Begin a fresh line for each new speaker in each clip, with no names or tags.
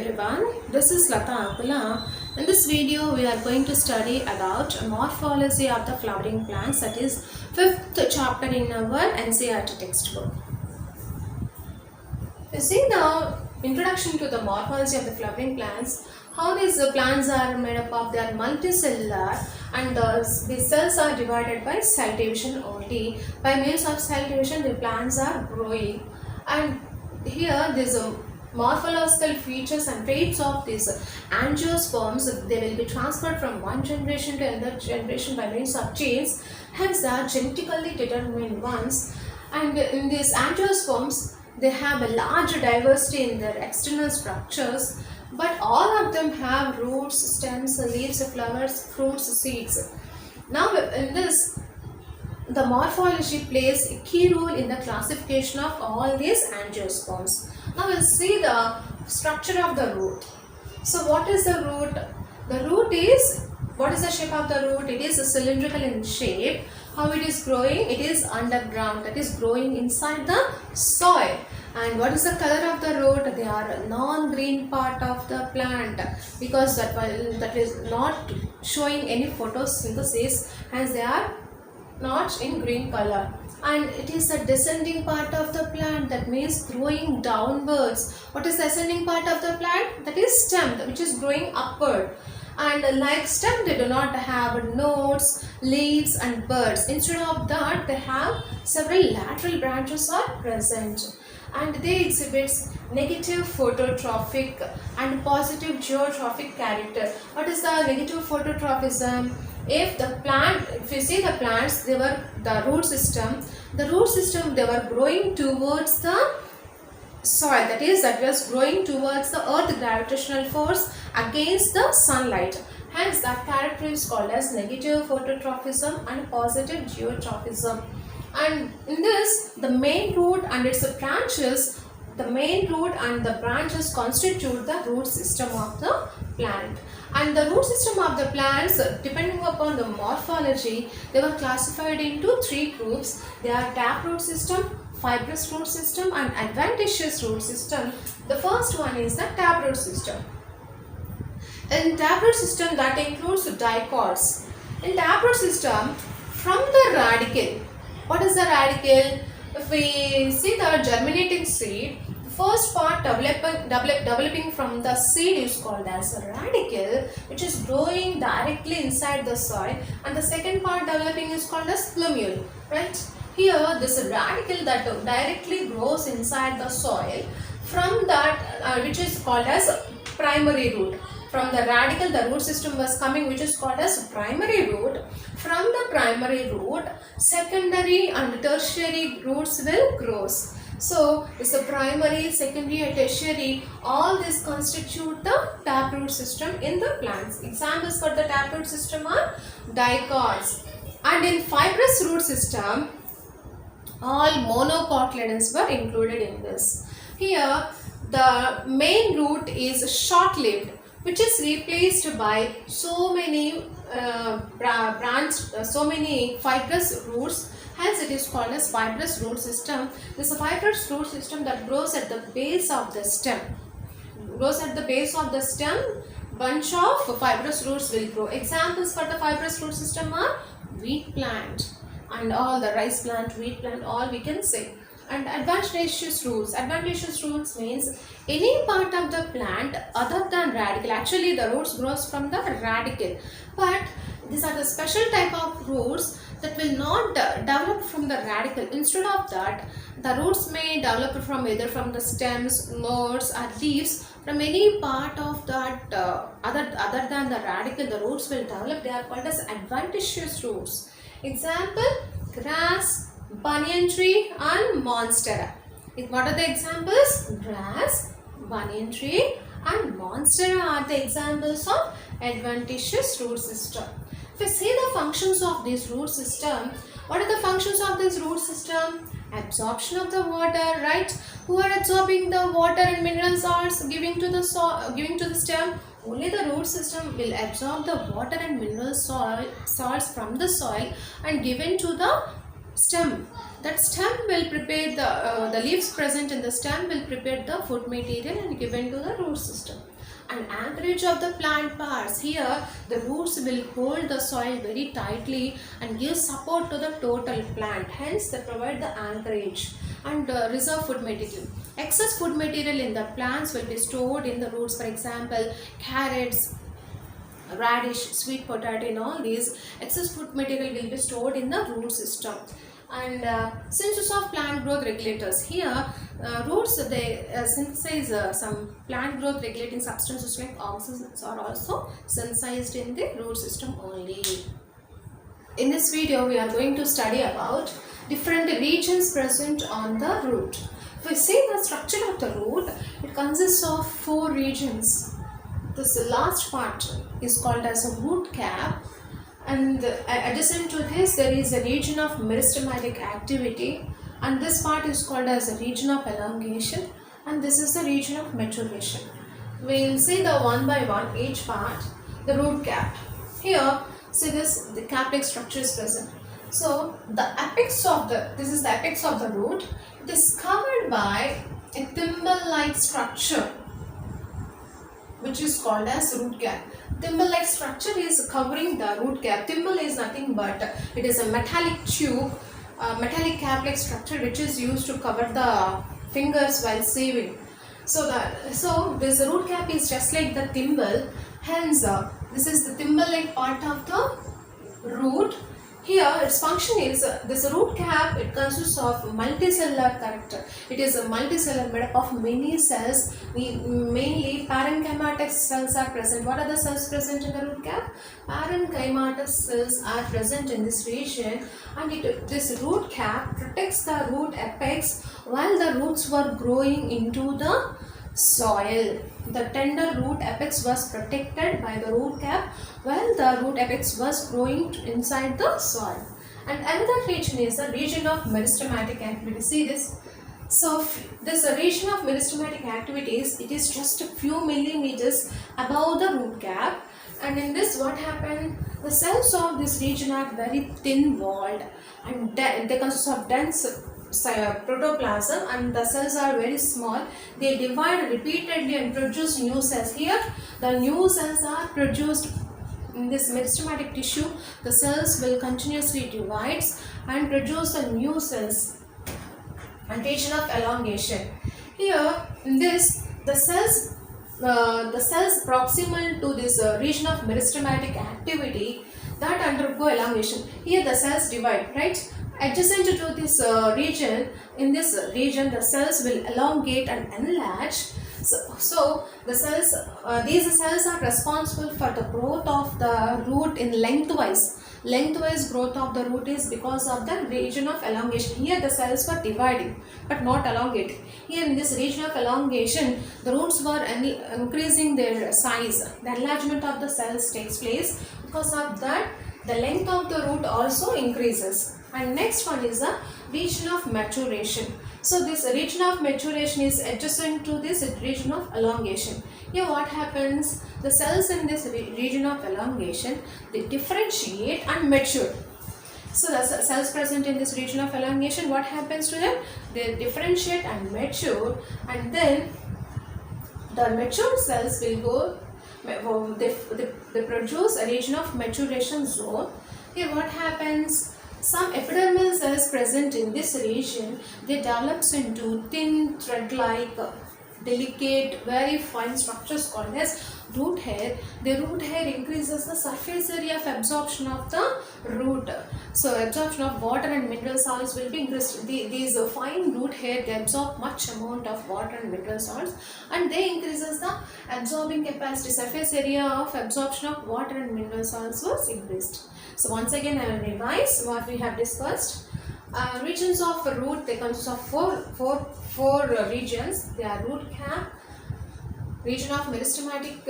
everyone, this is Lata Akula. In this video we are going to study about morphology of the flowering plants, that is 5th chapter in our NCERT textbook. You see the introduction to the morphology of the flowering plants, how these plants are made up of. They are multicellular and the cells are divided by cell division only. By means of cell division the plants are growing, and here these morphological features and traits of these angiosperms, they will be transferred from one generation to another generation by means of genes. Hence they are genetically determined ones, and in these angiosperms they have a large diversity in their external structures, but all of them have roots, stems, leaves, flowers, fruits, seeds. Now in this, the morphology plays a key role in the classification of all these angiosperms. Now we'll see the structure of the root. So what is the root? The root is, what is the shape of the root? It is cylindrical in shape. How it is growing? It is underground, that is growing inside the soil. And what is the color of the root? They are a non-green part of the plant, because that is not showing any photosynthesis, hence they are not in green color. And it is a descending part of the plant, that means growing downwards. What is the ascending part of the plant? That is stem, which is growing upward. And like stem, they do not have nodes, leaves and buds. Instead of that, they have several lateral branches are present, and they exhibit negative phototrophic and positive geotrophic character. What is the negative phototrophism? If you see the plants, they were the root system, they were growing towards the soil, that was growing towards the earth gravitational force against the sunlight. Hence that character is called as negative phototrophism and positive geotrophism. And in this, the main root and its branches, constitute the root system of the plant. And the root system of the plants, depending upon the morphology, they were classified into three groups. They are taproot system, fibrous root system and adventitious root system. The first one is the taproot system. In taproot system, that includes dicots. In taproot system, from the radicle, what is the radicle? If we see the germinating seed, the first part developing from the seed is called as a radicle, which is growing directly inside the soil, and the second part developing is called as plumule, right? Here this radicle that directly grows inside the soil, from that which is called as primary root. From the radicle the root system was coming, which is called as primary root. From the primary root, secondary and tertiary roots will grow. So it's the primary, secondary and tertiary, all this constitute the taproot system in the plants. Examples for the taproot system are dicots. And in fibrous root system, all monocotyledons were included in this. Here the main root is short-lived, which is replaced by so many so many fibrous roots. Hence it is called as fibrous root system. This is a fibrous root system that grows at the base of the stem. Bunch of fibrous roots will grow. Examples for the fibrous root system are wheat plant and all the rice plant, wheat plant, all we can say. And adventitious roots. Adventitious roots means any part of the plant other than radicle. Actually the roots grows from the radicle, but these are the special type of roots that will not develop from the radicle. Instead of that, the roots may develop from either from the stems, nodes or leaves. From any part of that other than the radicle, the roots will develop. They are called as adventitious roots. Example, grass, banyan tree and monstera. What are the examples? Grass, banyan tree and monstera are the examples of adventitious root system. If we see the functions of this root system, what are the functions of this root system? Absorption of the water, right? Who are absorbing the water and mineral salts, giving to the stem? Only the root system will absorb the water and mineral salts from the soil and given to the stem. That stem will prepare the leaves present in the stem will prepare the food material and given to the root system. And anchorage of the plant parts. Here, the roots will hold the soil very tightly and give support to the total plant. Hence, they provide the anchorage and reserve food material. Excess food material in the plants will be stored in the roots. For example, carrots, radish, sweet potato, and all these excess food material will be stored in the root system. And synthesis of plant growth regulators. Here, roots they synthesize some plant growth regulating substances like oxygens are also synthesized in the root system only. In this video, we are going to study about different regions present on the root. If we see the structure of the root, it consists of 4 regions. This last part is called as a root cap, and adjacent to this there is a region of meristematic activity, and this part is called as a region of elongation, and this is the region of maturation. We will see the one by one each part. The root cap. Here, see this, the cap-like structure is present. So the apex of this is the apex of the root. It is covered by a thimble-like structure, which is called as root cap. Thimble-like structure is covering the root cap. Thimble is nothing but it is a metallic tube, metallic cap-like structure which is used to cover the fingers while sewing. So this root cap is just like the thimble. Hence, this is the thimble-like part of the root. Here, its function is this root cap. It consists of multicellular character. It is a multicellular made up of many cells. Mainly parenchymatous cells are present. What are the cells present in the root cap? Parenchymatous cells are present in this region, and this root cap protects the root apex while the roots were growing into the soil. The tender root apex was protected by the root cap while the root apex was growing inside the soil. And another region is the region of meristematic activity. See this. So this region of meristematic activities, it is just a few millimeters above the root cap, and in this what happened, the cells of this region are very thin walled and they consist of dense protoplasm, and the cells are very small. They divide repeatedly and produce new cells. Here the new cells are produced in this meristematic tissue. The cells will continuously divide and produce the new cells, and region of elongation. Here in this the cells proximal to this region of meristematic activity that undergo elongation. Here the cells divide, right? Adjacent to this region, in this region the cells will elongate and enlarge. So the cells, these cells are responsible for the growth of the root in lengthwise. Lengthwise growth of the root is because of the region of elongation. Here the cells were dividing but not elongating. Here in this region of elongation, the roots were increasing their size. The enlargement of the cells takes place. Because of that, the length of the root also increases. And next one is the region of maturation. So this region of maturation is adjacent to this region of elongation. Here what happens? The cells in this region of elongation, they differentiate and mature. So the cells present in this region of elongation, what happens to them? They differentiate and mature, and then the mature cells will go, they produce a region of maturation zone. Here what happens? Some epidermal cells present in this region, they develops into thin thread-like, delicate, very fine structures called as root hair. The root hair increases the surface area of absorption of the root. So absorption of water and mineral salts will be increased. These fine root hair, they absorb much amount of water and mineral salts, and they increases the absorbing capacity. Surface area of absorption of water and mineral salts was increased. So once again I will revise what we have discussed. Regions of root, they consist of four regions. They are root cap, region of meristematic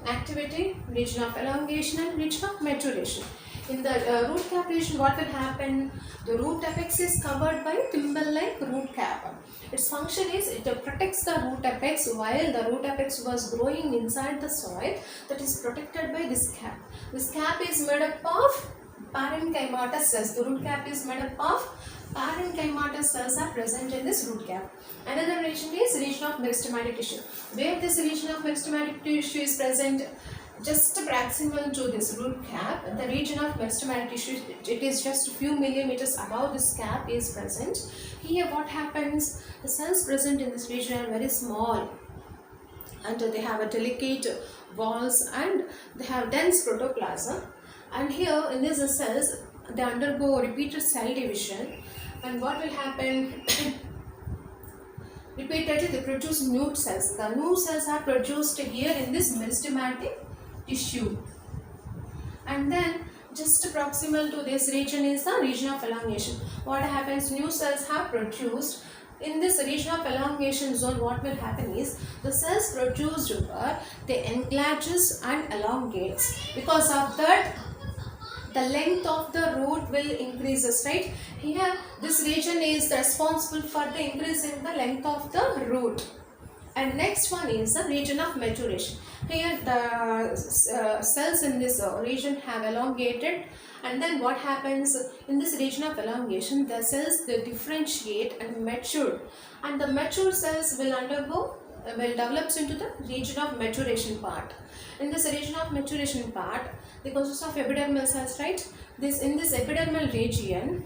activity, region of elongation, and region of maturation. In the root cap region, what will happen? The root apex is covered by thimble-like root cap. Its function is it protects the root apex while the root apex was growing inside the soil. That is protected by this cap. This cap is made up of parenchymatous cells. The root cap is made up of parenchymatous cells are present in this root cap. Another region is region of meristematic tissue. Where this region of meristematic tissue is present, just proximal to this root cap, the region of meristematic tissue, it is just a few millimeters above this cap is present. Here what happens, the cells present in this region are very small and they have a delicate walls and they have dense protoplasm, and here in these cells they undergo repeated cell division, and what will happen repeatedly they produce new cells. The new cells are produced here in this meristematic tissue, and then just proximal to this region is the region of elongation. What happens, new cells have produced in this region of elongation zone. What will happen is the cells produced here, they enlarges and elongates. Because of that, the length of the root will increases, right? Here this region is responsible for the increase in the length of the root. And next one is the region of maturation. Here the cells in this region have elongated, and then what happens in this region of elongation, the cells they differentiate and mature, and the mature cells will undergo will develops into the region of maturation part. In this region of maturation part, they consist of epidermal cells, right? This in this epidermal region,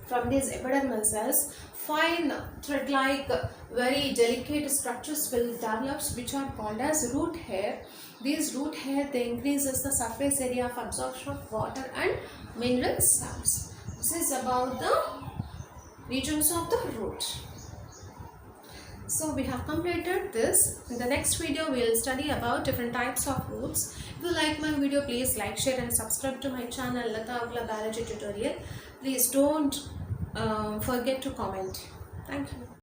from these epidermal cells, fine thread-like very delicate structures will develop, which are called as root hair. These root hair they increases the surface area of absorption of water and mineral salts. This is about the regions of the root. So we have completed this. In the next video we will study about different types of roots. If you like my video, please like, share and subscribe to my channel Lata Avula Biology Tutorial. Please don't forget to comment. Thank you.